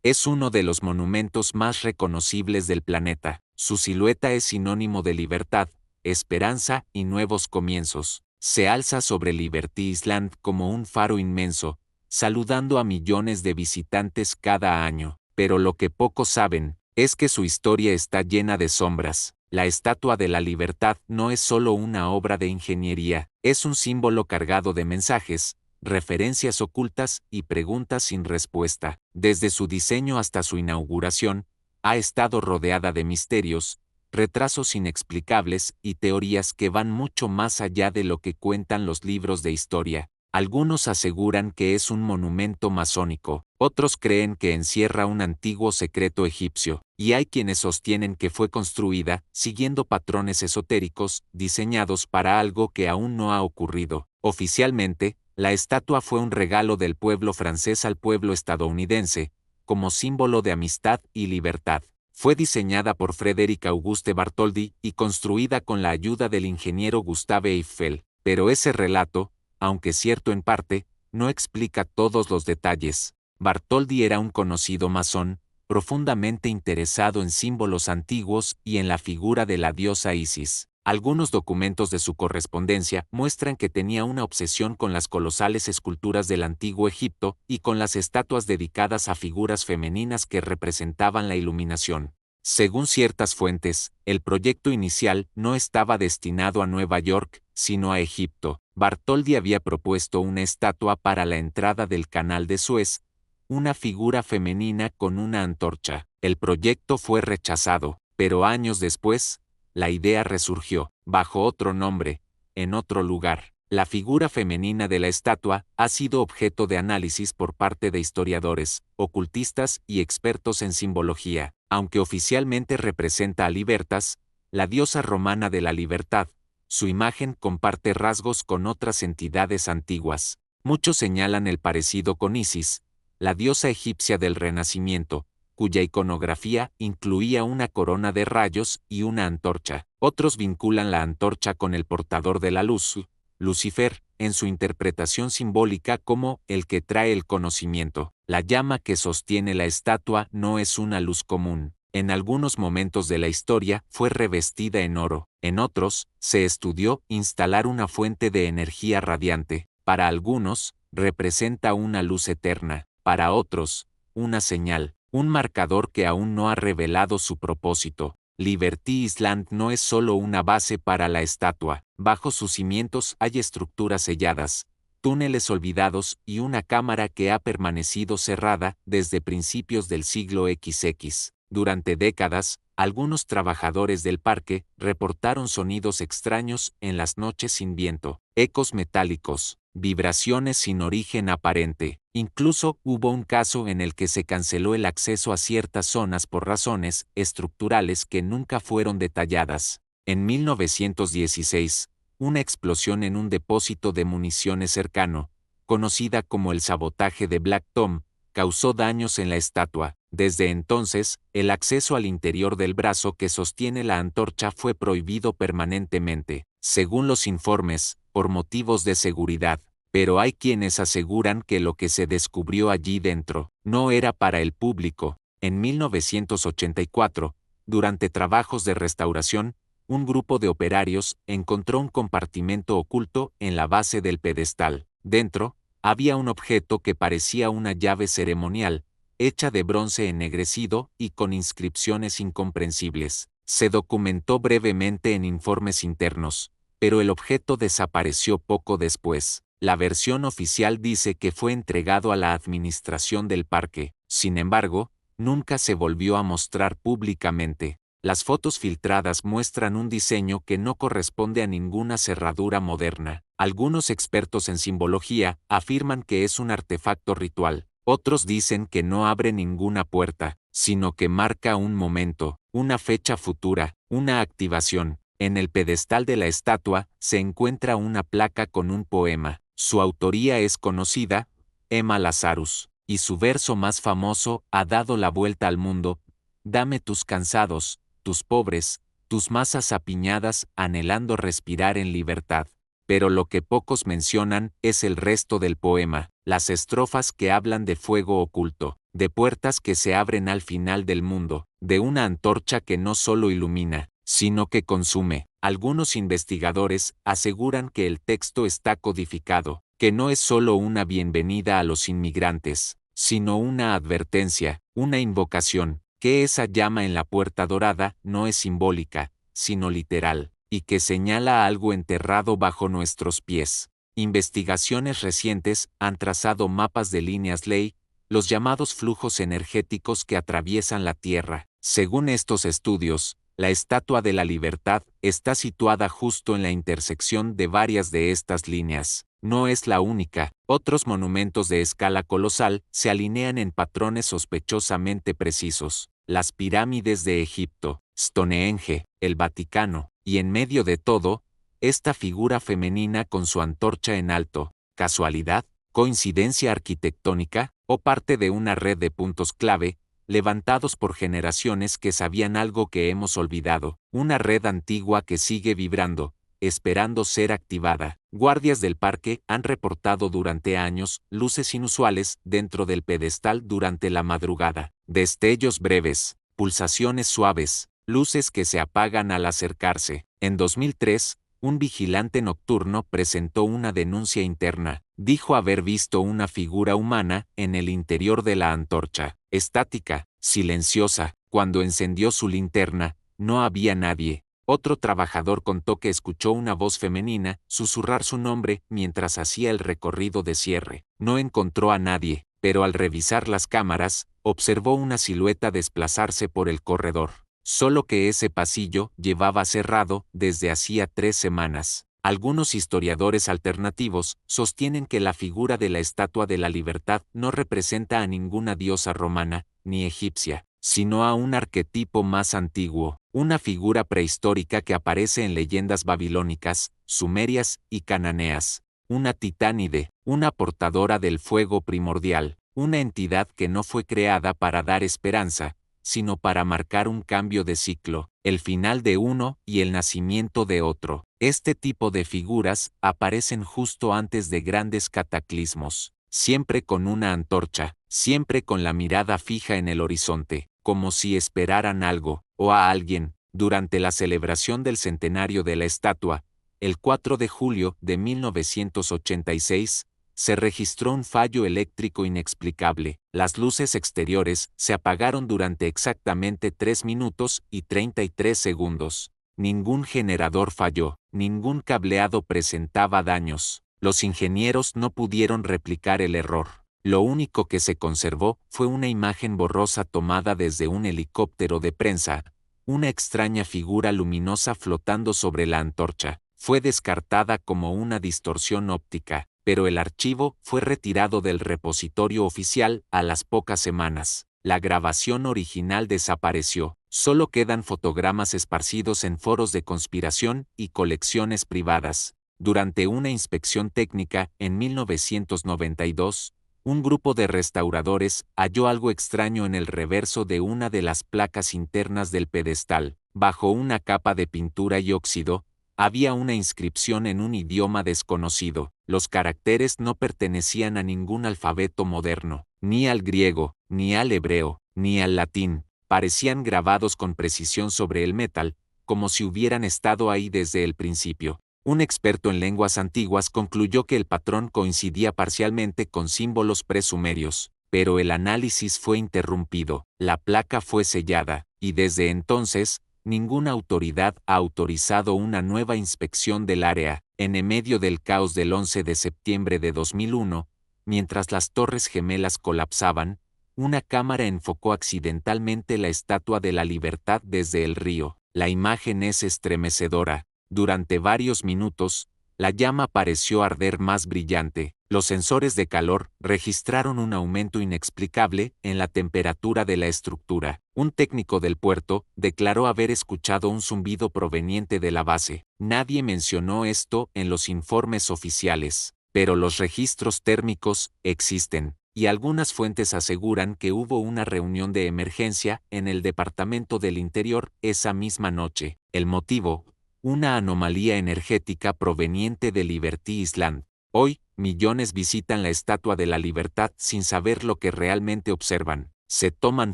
Es uno de los monumentos más reconocibles del planeta. Su silueta es sinónimo de libertad, esperanza y nuevos comienzos. Se alza sobre Liberty Island como un faro inmenso, saludando a millones de visitantes cada año. Pero lo que pocos saben es que su historia está llena de sombras. La Estatua de la Libertad no es solo una obra de ingeniería, es un símbolo cargado de mensajes, referencias ocultas y preguntas sin respuesta. Desde su diseño hasta su inauguración, ha estado rodeada de misterios, retrasos inexplicables y teorías que van mucho más allá de lo que cuentan los libros de historia. Algunos aseguran que es un monumento masónico, otros creen que encierra un antiguo secreto egipcio, y hay quienes sostienen que fue construida siguiendo patrones esotéricos diseñados para algo que aún no ha ocurrido. Oficialmente, la estatua fue un regalo del pueblo francés al pueblo estadounidense, como símbolo de amistad y libertad. Fue diseñada por Frédéric Auguste Bartholdi y construida con la ayuda del ingeniero Gustave Eiffel, pero ese relato, aunque cierto en parte, no explica todos los detalles. Bartholdi era un conocido masón, profundamente interesado en símbolos antiguos y en la figura de la diosa Isis. Algunos documentos de su correspondencia muestran que tenía una obsesión con las colosales esculturas del antiguo Egipto y con las estatuas dedicadas a figuras femeninas que representaban la iluminación. Según ciertas fuentes, el proyecto inicial no estaba destinado a Nueva York, sino a Egipto. Bartholdi había propuesto una estatua para la entrada del Canal de Suez, una figura femenina con una antorcha. El proyecto fue rechazado, pero años después, la idea resurgió, bajo otro nombre, en otro lugar. La figura femenina de la estatua ha sido objeto de análisis por parte de historiadores, ocultistas y expertos en simbología. Aunque oficialmente representa a Libertas, la diosa romana de la libertad, su imagen comparte rasgos con otras entidades antiguas. Muchos señalan el parecido con Isis, la diosa egipcia del Renacimiento, cuya iconografía incluía una corona de rayos y una antorcha. Otros vinculan la antorcha con el portador de la luz, Lucifer, en su interpretación simbólica como el que trae el conocimiento. La llama que sostiene la estatua no es una luz común. En algunos momentos de la historia fue revestida en oro. En otros, se estudió instalar una fuente de energía radiante. Para algunos, representa una luz eterna. Para otros, una señal, un marcador que aún no ha revelado su propósito. Liberty Island no es solo una base para la estatua. Bajo sus cimientos hay estructuras selladas, túneles olvidados y una cámara que ha permanecido cerrada desde principios del siglo XX. Durante décadas, algunos trabajadores del parque reportaron sonidos extraños en las noches sin viento, ecos metálicos, vibraciones sin origen aparente. Incluso hubo un caso en el que se canceló el acceso a ciertas zonas por razones estructurales que nunca fueron detalladas. En 1916, una explosión en un depósito de municiones cercano, conocida como el sabotaje de Black Tom, causó daños en la estatua. Desde entonces, el acceso al interior del brazo que sostiene la antorcha fue prohibido permanentemente, según los informes, por motivos de seguridad. Pero hay quienes aseguran que lo que se descubrió allí dentro no era para el público. En 1984, durante trabajos de restauración, un grupo de operarios encontró un compartimento oculto en la base del pedestal. Dentro, había un objeto que parecía una llave ceremonial, hecha de bronce ennegrecido y con inscripciones incomprensibles. Se documentó brevemente en informes internos, pero el objeto desapareció poco después. La versión oficial dice que fue entregado a la administración del parque. Sin embargo, nunca se volvió a mostrar públicamente. Las fotos filtradas muestran un diseño que no corresponde a ninguna cerradura moderna. Algunos expertos en simbología afirman que es un artefacto ritual. Otros dicen que no abre ninguna puerta, sino que marca un momento, una fecha futura, una activación. En el pedestal de la estatua se encuentra una placa con un poema. Su autoría es conocida, Emma Lazarus, y su verso más famoso ha dado la vuelta al mundo: dame tus cansados, tus pobres, tus masas apiñadas anhelando respirar en libertad. Pero lo que pocos mencionan es el resto del poema, las estrofas que hablan de fuego oculto, de puertas que se abren al final del mundo, de una antorcha que no solo ilumina, sino que consume. Algunos investigadores aseguran que el texto está codificado, que no es solo una bienvenida a los inmigrantes, sino una advertencia, una invocación, que esa llama en la puerta dorada no es simbólica, sino literal, y que señala algo enterrado bajo nuestros pies. Investigaciones recientes han trazado mapas de líneas ley, los llamados flujos energéticos que atraviesan la Tierra. Según estos estudios, la Estatua de la Libertad está situada justo en la intersección de varias de estas líneas. No es la única. Otros monumentos de escala colosal se alinean en patrones sospechosamente precisos. Las pirámides de Egipto, Stonehenge, el Vaticano, y en medio de todo, esta figura femenina con su antorcha en alto. ¿Casualidad? ¿Coincidencia arquitectónica? ¿O parte de una red de puntos clave, levantados por generaciones que sabían algo que hemos olvidado? Una red antigua que sigue vibrando, esperando ser activada. Guardias del parque han reportado durante años luces inusuales dentro del pedestal durante la madrugada. Destellos breves, pulsaciones suaves, luces que se apagan al acercarse. En 2003, un vigilante nocturno presentó una denuncia interna. Dijo haber visto una figura humana en el interior de la antorcha, estática, silenciosa. Cuando encendió su linterna, no había nadie. Otro trabajador contó que escuchó una voz femenina susurrar su nombre mientras hacía el recorrido de cierre. No encontró a nadie, pero al revisar las cámaras, observó una silueta desplazarse por el corredor. Solo que ese pasillo llevaba cerrado desde hacía 3 semanas. Algunos historiadores alternativos sostienen que la figura de la Estatua de la Libertad no representa a ninguna diosa romana, ni egipcia, sino a un arquetipo más antiguo, una figura prehistórica que aparece en leyendas babilónicas, sumerias y cananeas. Una titánide, una portadora del fuego primordial, una entidad que no fue creada para dar esperanza, sino para marcar un cambio de ciclo, el final de uno y el nacimiento de otro. Este tipo de figuras aparecen justo antes de grandes cataclismos, siempre con una antorcha, siempre con la mirada fija en el horizonte, como si esperaran algo, o a alguien. Durante la celebración del centenario de la estatua, el 4 de julio de 1986, se registró un fallo eléctrico inexplicable. Las luces exteriores se apagaron durante exactamente 3 minutos y 33 segundos. Ningún generador falló, ningún cableado presentaba daños. Los ingenieros no pudieron replicar el error. Lo único que se conservó fue una imagen borrosa tomada desde un helicóptero de prensa, una extraña figura luminosa flotando sobre la antorcha. Fue descartada como una distorsión óptica, pero el archivo fue retirado del repositorio oficial a las pocas semanas. La grabación original desapareció. Solo quedan fotogramas esparcidos en foros de conspiración y colecciones privadas. Durante una inspección técnica en 1992, un grupo de restauradores halló algo extraño en el reverso de una de las placas internas del pedestal. Bajo una capa de pintura y óxido, había una inscripción en un idioma desconocido. Los caracteres no pertenecían a ningún alfabeto moderno, ni al griego, ni al hebreo, ni al latín. Parecían grabados con precisión sobre el metal, como si hubieran estado ahí desde el principio. Un experto en lenguas antiguas concluyó que el patrón coincidía parcialmente con símbolos presumerios, pero el análisis fue interrumpido. La placa fue sellada, y desde entonces, ninguna autoridad ha autorizado una nueva inspección del área. En medio del caos del 11 de septiembre de 2001, mientras las Torres Gemelas colapsaban, una cámara enfocó accidentalmente la Estatua de la Libertad desde el río. La imagen es estremecedora. Durante varios minutos, la llama pareció arder más brillante. Los sensores de calor registraron un aumento inexplicable en la temperatura de la estructura. Un técnico del puerto declaró haber escuchado un zumbido proveniente de la base. Nadie mencionó esto en los informes oficiales, pero los registros térmicos existen, y algunas fuentes aseguran que hubo una reunión de emergencia en el Departamento del Interior esa misma noche. El motivo: una anomalía energética proveniente de Liberty Island. Hoy, millones visitan la Estatua de la Libertad sin saber lo que realmente observan. Se toman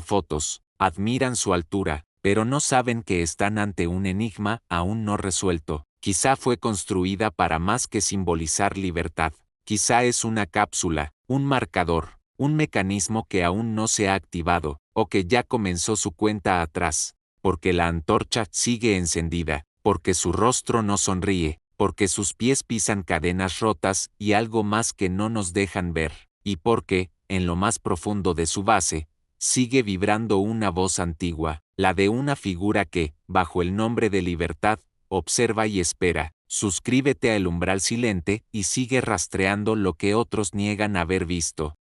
fotos, admiran su altura, pero no saben que están ante un enigma aún no resuelto. Quizá fue construida para más que simbolizar libertad. Quizá es una cápsula, un marcador, un mecanismo que aún no se ha activado, o que ya comenzó su cuenta atrás, porque la antorcha sigue encendida, porque su rostro no sonríe, porque sus pies pisan cadenas rotas y algo más que no nos dejan ver, y porque, en lo más profundo de su base, sigue vibrando una voz antigua, la de una figura que, bajo el nombre de libertad, observa y espera. Suscríbete a El Umbral Silente y sigue rastreando lo que otros niegan haber visto.